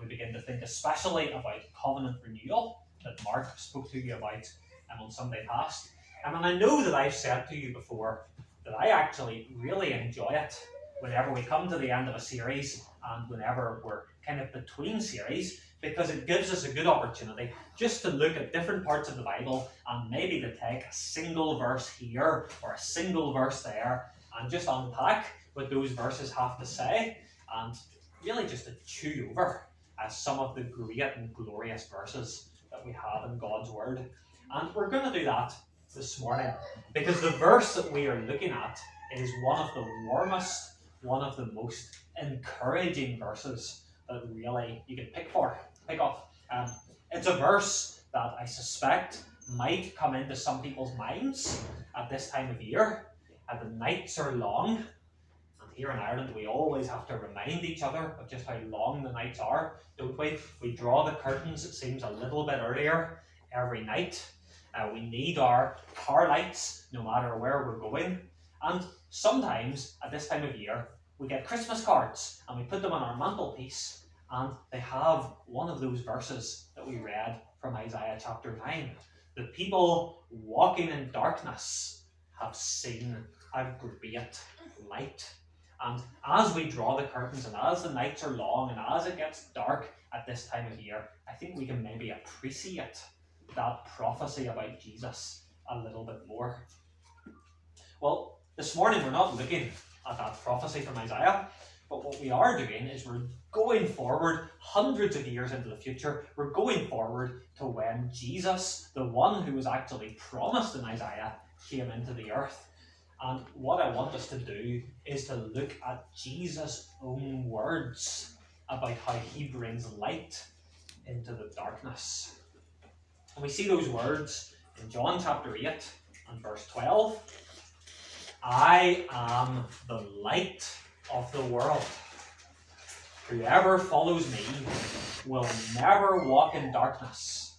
we begin to think especially about covenant renewal that Mark spoke to you about on Sunday past. And I know that I've said to you before that I actually really enjoy it whenever we come to the end of a series and whenever we're kind of between series, because it gives us a good opportunity just to look at different parts of the Bible and maybe to take a single verse here or a single verse there and just unpack what those verses have to say and really just to chew over some of the great and glorious verses that we have in God's Word. And we're going to do that this morning because the verse that we are looking at is one of the warmest, one of the most encouraging verses that really you can pick up. It's a verse that I suspect might come into some people's minds at this time of year. The nights are long, and here in Ireland we always have to remind each other of just how long the nights are, don't we? We draw the curtains, it seems, a little bit earlier every night. We need our car lights no matter where we're going. And sometimes at this time of year we get Christmas cards and we put them on our mantelpiece, and they have one of those verses that we read from Isaiah chapter 9. The people walking in darkness have seen a great light. And as we draw the curtains and as the nights are long and as it gets dark at this time of year, I think we can maybe appreciate that prophecy about Jesus a little bit more. Well, this morning we're not looking at that prophecy from Isaiah, but what we are doing is we're going forward hundreds of years into the future. We're going forward to when Jesus, the one who was actually promised in Isaiah, came into the earth. And what I want us to do is to look at Jesus' own words about how he brings light into the darkness. And we see those words in John chapter 8 and verse 12. I am the light of the world. Whoever follows me will never walk in darkness,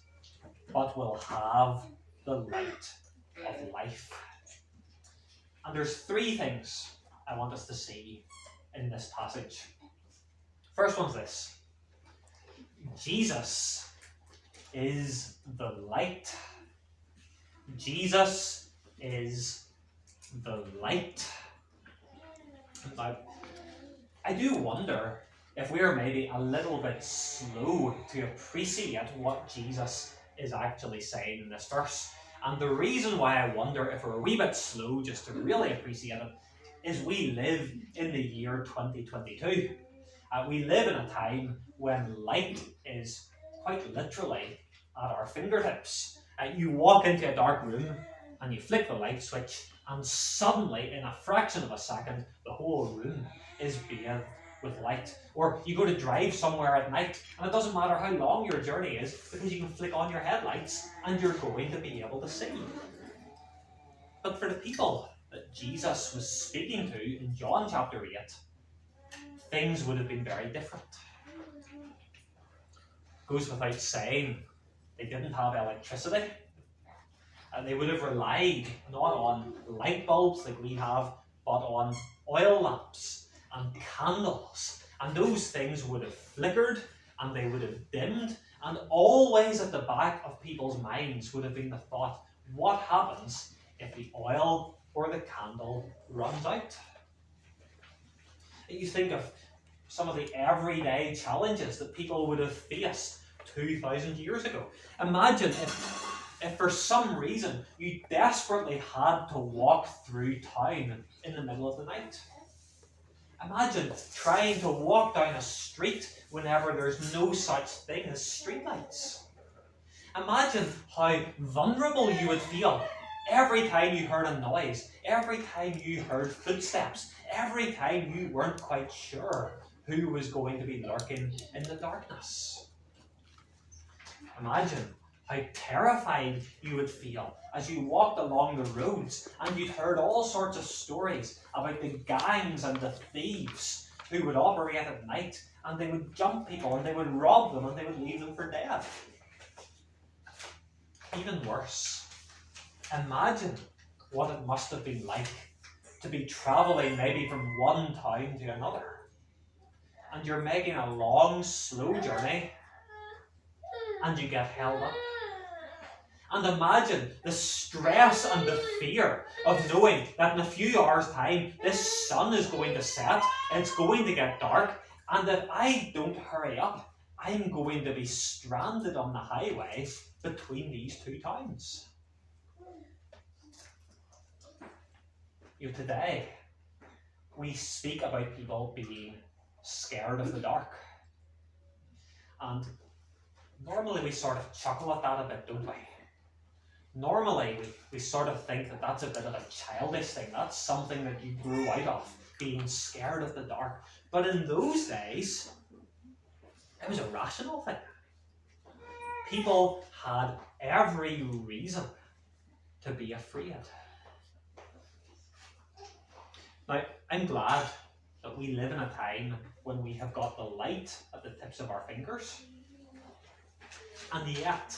but will have the light of life. And there's three things I want us to see in this passage. First one's this: Jesus is the light. Jesus is the light. Now, I do wonder if we are maybe a little bit slow to appreciate what Jesus is actually saying in this verse. And the reason why I wonder if we're a wee bit slow just to really appreciate it is we live in the year 2022. We live in a time when light is quite literally at our fingertips. You walk into a dark room and you flick the light switch, and suddenly, in a fraction of a second, the whole room is bathed with light. Or you go to drive somewhere at night, and it doesn't matter how long your journey is, because you can flick on your headlights and you're going to be able to see. But for the people that Jesus was speaking to in John chapter 8, things would have been very different. It goes without saying, they didn't have electricity. And they would have relied not on light bulbs like we have, but on oil lamps and candles. And those things would have flickered and they would have dimmed. And always at the back of people's minds would have been the thought, what happens if the oil or the candle runs out? You think of some of the everyday challenges that people would have faced 2,000 years ago. Imagine if for some reason you desperately had to walk through town in the middle of the night. Imagine trying to walk down a street whenever there's no such thing as streetlights. Imagine how vulnerable you would feel every time you heard a noise, every time you heard footsteps, every time you weren't quite sure who was going to be lurking in the darkness. Imagine how terrified you would feel as you walked along the roads and you'd heard all sorts of stories about the gangs and the thieves who would operate at night, and they would jump people and they would rob them and they would leave them for dead. Even worse, imagine what it must have been like to be travelling maybe from one town to another. and you're making a long, slow journey, and you get held up. And imagine the stress and the fear of knowing that in a few hours' time, this sun is going to set, it's going to get dark, and if I don't hurry up, I'm going to be stranded on the highway between these two towns. Today, we speak about people being scared of the dark. And normally we sort of chuckle at that a bit, don't we? Normally we sort of think that that's a bit of a childish thing. That's something that you grew out of, being scared of the dark. But in those days, it was a rational thing. People had every reason to be afraid. Now, I'm glad that we live in a time when we have got the light at the tips of our fingers. And yet,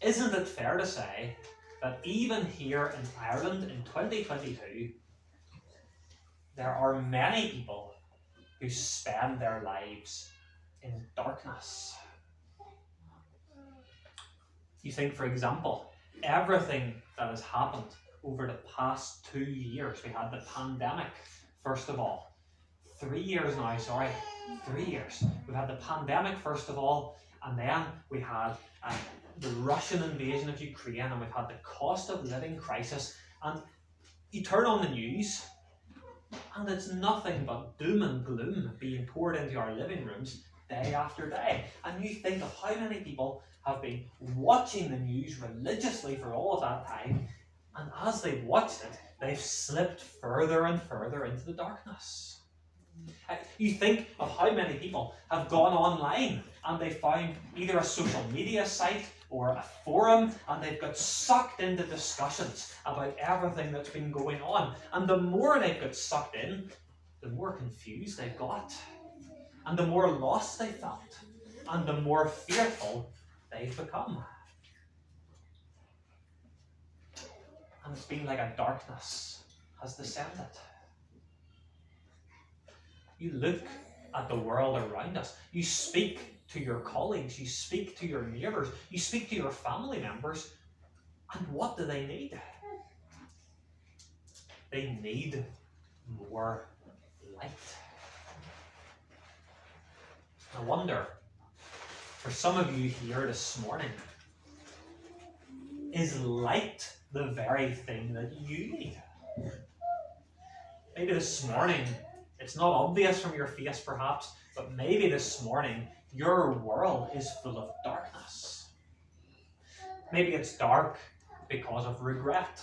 isn't it fair to say that even here in Ireland in 2022, there are many people who spend their lives in darkness? You think, for example, everything that has happened over the past 2 years. We had the pandemic, first of all. 3 years now, 3 years. We've had the pandemic, first of all, and then we had the Russian invasion of Ukraine, and we've had the cost of living crisis. And you turn on the news, and it's nothing but doom and gloom being poured into our living rooms day after day. And you think of how many people have been watching the news religiously for all of that time, and as they've watched it, they've slipped further and further into the darkness. You think of how many people have gone online and they found either a social media site or a forum, and they've got sucked into discussions about everything that's been going on. And the more they've got sucked in, the more confused they've got, and the more lost they felt, and the more fearful they've become. And it's been like a darkness has descended. You look at the world around us. You speak to your colleagues. You speak to your neighbours. You speak to your family members. And what do they need? They need more light. I wonder, for some of you here this morning, is light the very thing that you need? Maybe this morning, it's not obvious from your face perhaps, but maybe this morning your world is full of darkness. Maybe it's dark because of regret.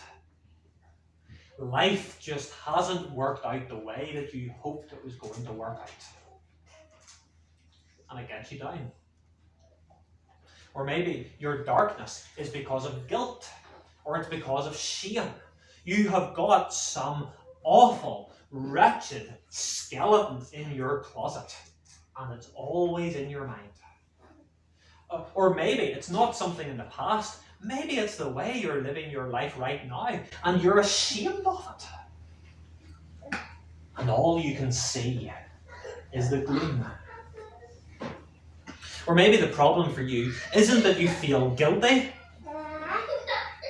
Life just hasn't worked out the way that you hoped it was going to work out. And it gets you down. Or maybe your darkness is because of guilt, or it's because of shame. You have got some awful, wretched skeleton in your closet, and it's always in your mind. Or maybe it's not something in the past. Maybe it's the way you're living your life right now, and you're ashamed of it. And all you can see is the gloom. Or maybe the problem for you isn't that you feel guilty,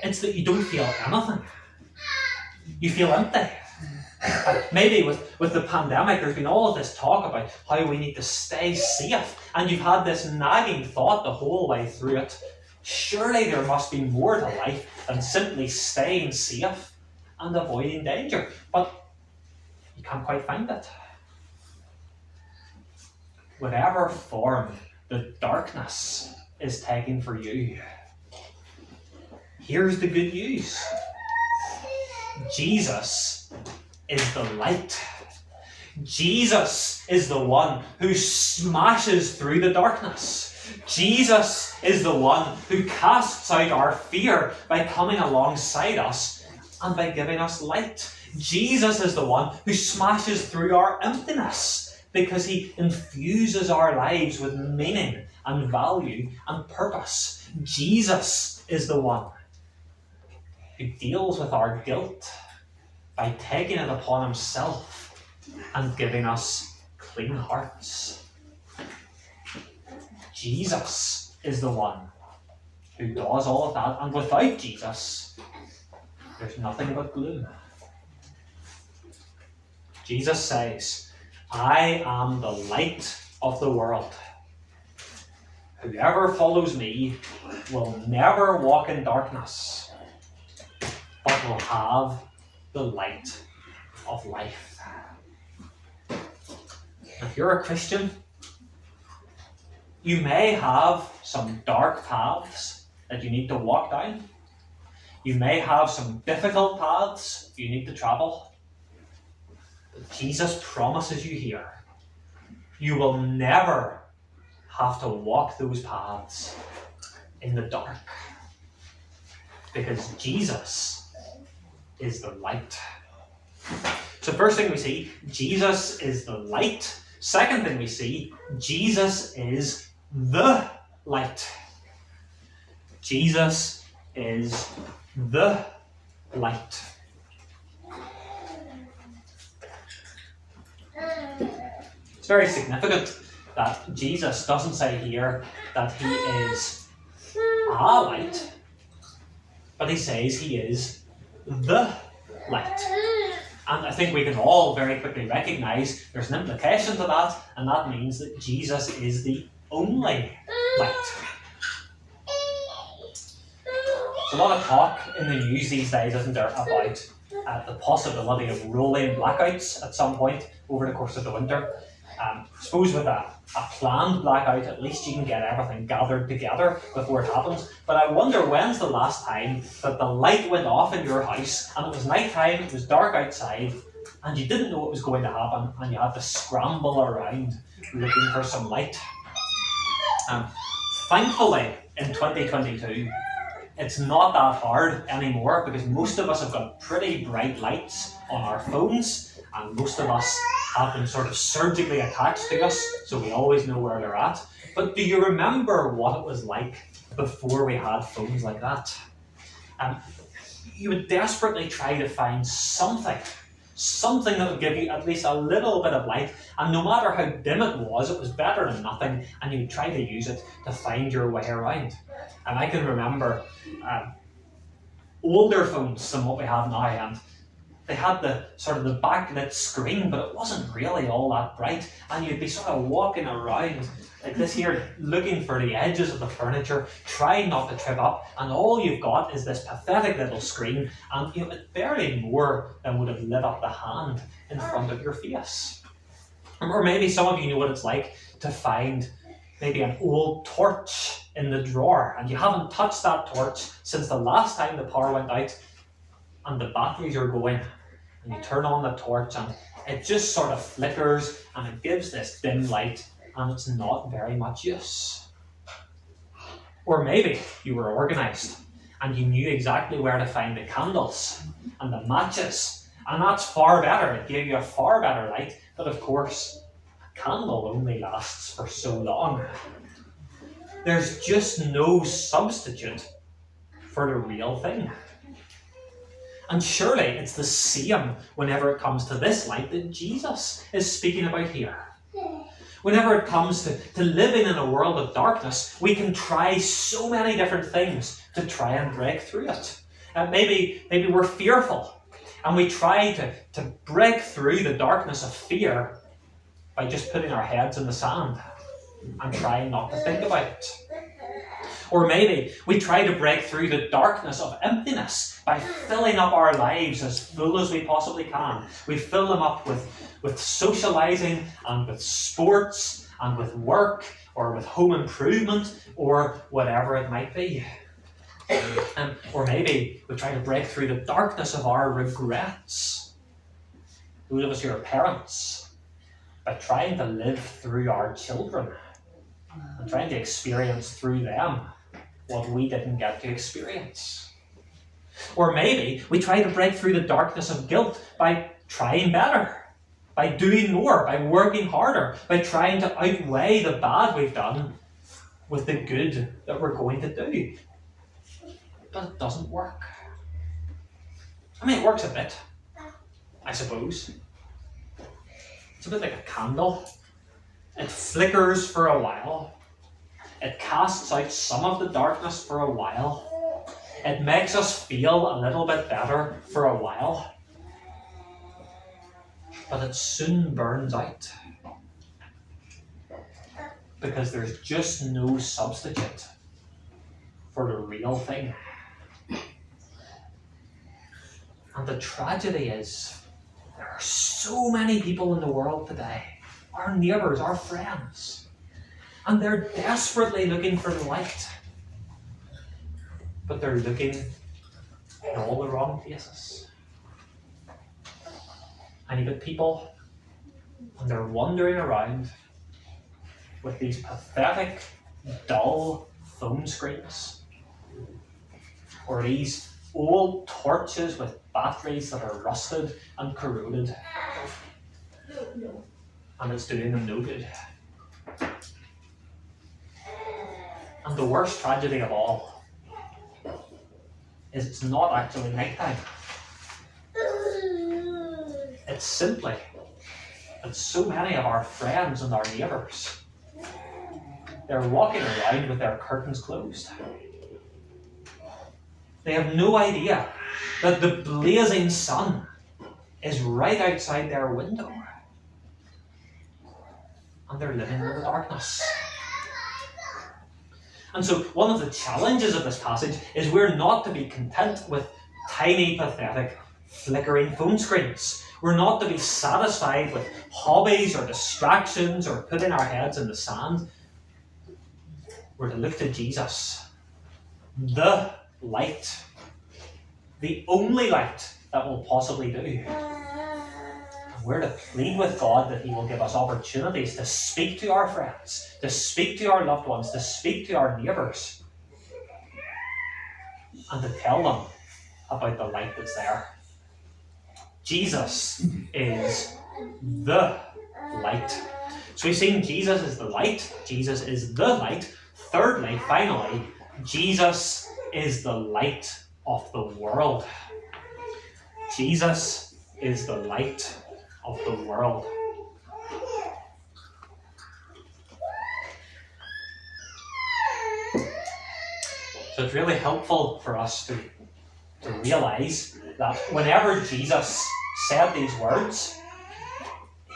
it's that you don't feel anything. You feel empty. Maybe with the pandemic, there's been all of this talk about how we need to stay safe, and you've had this nagging thought the whole way through it. Surely there must be more to life than simply staying safe and avoiding danger. But you can't quite find it. Whatever form the darkness is taking for you, here's the good news. Jesus is the light. Jesus is the one who smashes through the darkness. Jesus is the one who casts out our fear by coming alongside us and by giving us light. Jesus is the one who smashes through our emptiness because he infuses our lives with meaning and value and purpose. Jesus is the one who deals with our guilt by taking it upon himself and giving us clear clean hearts. Jesus is the one who does all of that, and without Jesus, there's nothing but gloom. Jesus says, I am the light of the world. Whoever follows me will never walk in darkness, but will have the light of life. If you're a Christian, you may have some dark paths that you need to walk down. You may have some difficult paths you need to travel. But Jesus promises you here, you will never have to walk those paths in the dark. Because Jesus is the light. So first thing we see, Jesus is the light. Second thing we see, Jesus is the light. Jesus is the light. It's very significant that Jesus doesn't say here that he is a light, but he says he is the light. And I think we can all very quickly recognise there's an implication to that, and that means that Jesus is the only light. There's a lot of talk in the news these days, isn't there, about the possibility of rolling blackouts at some point over the course of the winter. I suppose with a planned blackout, at least you can get everything gathered together before it happens. But I wonder, when's the last time that the light went off in your house and it was night time, it was dark outside, and you didn't know what was going to happen, and you had to scramble around looking for some light? Thankfully, in 2022, it's not that hard anymore, because most of us have got pretty bright lights on our phones, and most of us have them sort of surgically attached to us, so we always know where they're at. But do you remember what it was like before we had phones like that? You would desperately try to find something that would give you at least a little bit of light, and no matter how dim it was better than nothing, and you would try to use it to find your way around. And I can remember older phones than what we have now, and they had the sort of the backlit screen, but it wasn't really all that bright, and you'd be sort of walking around like this here, looking for the edges of the furniture, trying not to trip up, and all you've got is this pathetic little screen, and it's barely more than would have lit up the hand in front of your face. Or maybe some of you know what it's like to find maybe an old torch in the drawer, and you haven't touched that torch since the last time the power went out, and the batteries are going, and you turn on the torch and it just sort of flickers and it gives this dim light, and it's not very much use. Or maybe you were organised and you knew exactly where to find the candles and the matches, and that's far better. It gave you a far better light, but of course a candle only lasts for so long. There's just no substitute for the real thing. And surely it's the same whenever it comes to this light that Jesus is speaking about here. Whenever it comes to living in a world of darkness, we can try so many different things to try and break through it. Maybe we're fearful, and we try to break through the darkness of fear by just putting our heads in the sand and trying not to think about it. Or maybe we try to break through the darkness of emptiness by filling up our lives as full as we possibly can. We fill them up with socializing and with sports and with work or with home improvement or whatever it might be. Or maybe we try to break through the darkness of our regrets. Those of us who are parents, by trying to live through our children and trying to experience through them what we didn't get to experience. Or maybe we try to break through the darkness of guilt by trying better, by doing more, by working harder, by trying to outweigh the bad we've done with the good that we're going to do. But it doesn't work. I mean, it works a bit, I suppose. It's a bit like a candle. It flickers for a while. It casts out some of the darkness for a while. It makes us feel a little bit better for a while. But it soon burns out. Because there's just no substitute for the real thing. And the tragedy is, there are so many people in the world today, our neighbours, our friends, and they're desperately looking for the light. But they're looking in all the wrong places. And you get people, and they're wandering around with these pathetic, dull phone screens, or these old torches with batteries that are rusted and corroded, and it's doing them no good. And the worst tragedy of all is it's not actually nighttime. It's simply that so many of our friends and our neighbours, they're walking around with their curtains closed. They have no idea that the blazing sun is right outside their window. And they're living in the darkness. And so one of the challenges of this passage is we're not to be content with tiny, pathetic, flickering phone screens. We're not to be satisfied with hobbies or distractions or putting our heads in the sand. We're to look to Jesus, the light, the only light that will possibly do. And we're to plead with God that He will give us opportunities to speak to our friends, to speak to our loved ones, to speak to our neighbours, and to tell them about the light that's there. Jesus is the light. So we've seen Jesus is the light, Jesus is the light. Thirdly, finally, Jesus is the light of the world. Jesus is the light of the world. So it's really helpful for us to realise that whenever Jesus said these words,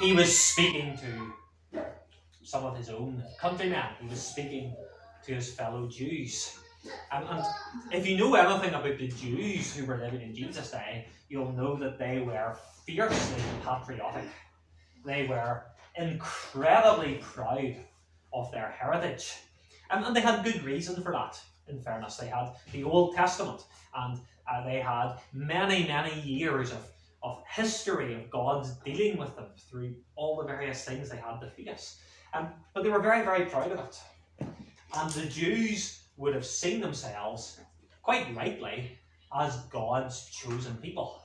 He was speaking to some of His own countrymen. He was speaking to His fellow Jews. And if you know anything about the Jews who were living in Jesus' day, you'll know that they were fiercely patriotic. They were incredibly proud of their heritage. And they had good reason for that, in fairness. They had the Old Testament, and they had many, many years of history of God's dealing with them through all the various things they had to face. But they were very, very proud of it. And the Jews would have seen themselves, quite rightly, as God's chosen people.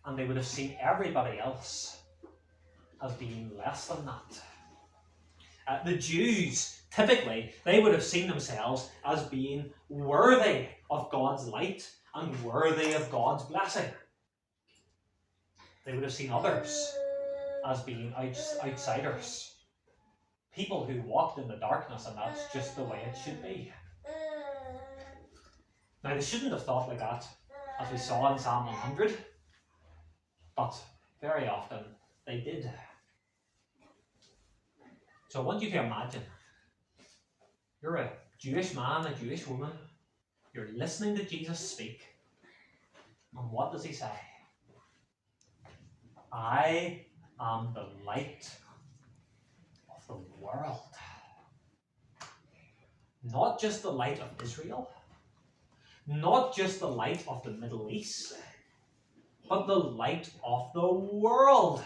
And they would have seen everybody else as being less than that. The Jews, typically, they would have seen themselves as being worthy of God's light and worthy of God's blessing. They would have seen others as being outsiders. People who walked in the darkness, and that's just the way it should be. Now, they shouldn't have thought like that, as we saw in Psalm 100, but very often they did. So I want you to imagine, you're a Jewish man, a Jewish woman, you're listening to Jesus speak, and what does He say? I am the light of the world. Not just the light of Israel, not just the light of the Middle East, but the light of the world.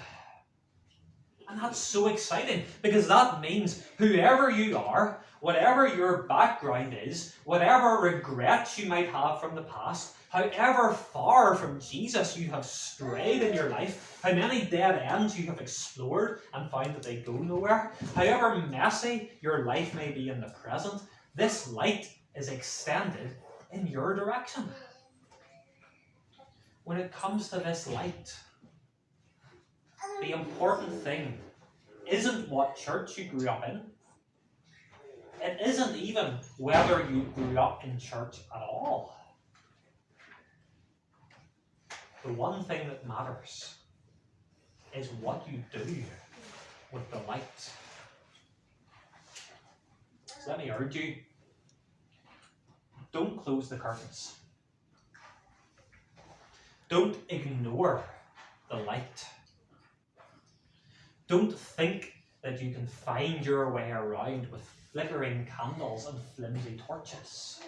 And that's so exciting, because that means whoever you are, whatever your background is, whatever regrets you might have from the past, however far from Jesus you have strayed in your life, how many dead ends you have explored and found that they go nowhere, however messy your life may be in the present, this light is extended in your direction. When it comes to this light, the important thing isn't what church you grew up in. It isn't even whether you grew up in church at all. The one thing that matters is what you do with the light. So let me urge you, don't close the curtains. Don't ignore the light. Don't think that you can find your way around with flickering candles and flimsy torches.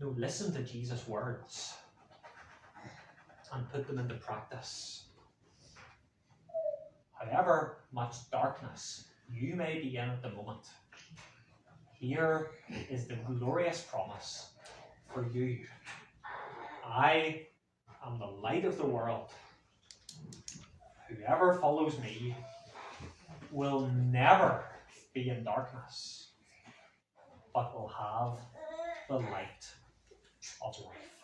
No, listen to Jesus' words and put them into practice. However much darkness you may be in at the moment, here is the glorious promise for you. I am the light of the world. Whoever follows me will never be in darkness, but will have the light of life.